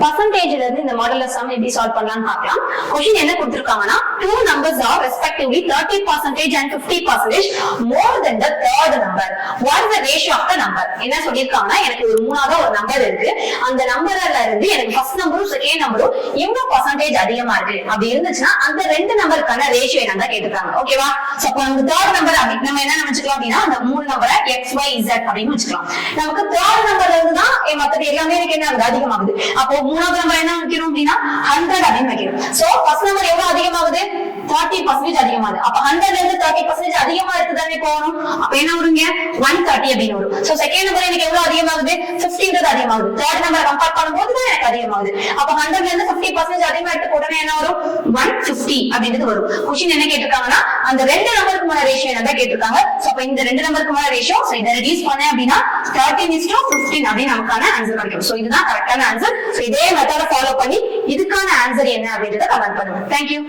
பர்சன்டேஜ்ல இருந்து இந்த மாடல்ல சம் எப்படி சால்வ் பண்ணலாம்னு பார்க்கலாம். क्वेश्चन என்ன கொடுத்திருக்காங்கன்னா two numbers are respectively 30% and 50% more than the third number. What is the ratio of the number? என்ன சொல்லிருக்காங்கன்னா எனக்கு ஒரு மூணாவது ஒரு நம்பர் இருக்கு. அந்த நம்பர்ல இருந்து எனக்கு ஃபர்ஸ்ட் நம்பரும் செகண்ட் நம்பரும் எவ்வளவு பர்சன்டேஜ் அதிகமா இருக்கு அப்படி இருந்துச்சுன்னா அந்த ரெண்டு நம்பருக்கான ரேஷியோ என்னன்னு கேட்டிருக்காங்க. ஓகேவா? சோ அப்ப அந்த தேர்ட் நம்பர் அப்படி நம்ம என்ன நினைச்சுக்கலாம் அப்படின்னா அந்த மூணு நம்பரை XYZ அப்படின்னு வச்சுக்கலாம். நமக்கு தேர்ட் நம்பர்ல இருந்து தான் மத்தது எல்லாமே எனக்கு என்ன ஆகுது அதிகமாகுது. அப்போ மூணாவது நம்பர் என்ன வைக்கணும் அப்படின்னா 100 அப்படின்னு வைக்கணும். சோ ஃபர்ஸ்ட் நம்பர் எவ்வளவு அதிகமாகுது 30% அதிகமாகுது. அப்ப 100ல இருந்து 30% அதிகமா இருக்குதானே போகணும். அப்ப என்ன வருங்க 130 அப்படின்னு வரும். சோ செகண்ட் நம்பர் எனக்கு எவ்வளவு அதிகமாகுது 50ன்றது அதிகமாகுது. தேர்ட் நம்பர் கம்பேர் பண்ணும்போது தான் எனக்கு அதிகமாகுது. அப்ப 100ல இருந்து 50% அதிகமா எடுத்து உடனே என்ன வரும் 150 அப்படின்றது வரும். क्वेश्चन என்ன கேட்டிருக்காங்கன்னா அந்த ரெண்டு நம்பருக்குமான ரேஷியோ என்னதான் கேட்டிருக்காங்க. சோ அப்ப இந்த ரெண்டு நம்பருக்குமான ரேஷியோ சோ இத ரெடியூஸ் பண்ணேன் அப்படின்னா 13:15 அப்படி நமக்கான ஆன்சர் கிடைக்கும். சோ இதுதான் கரெக்டான ஆன்சர். சோ இதே மெத்தட ஃபாலோ பண்ணி இதுக்கான ஆன்சர் என்ன அப்படின்றத கமெண்ட் பண்ணுங்க. Thank you.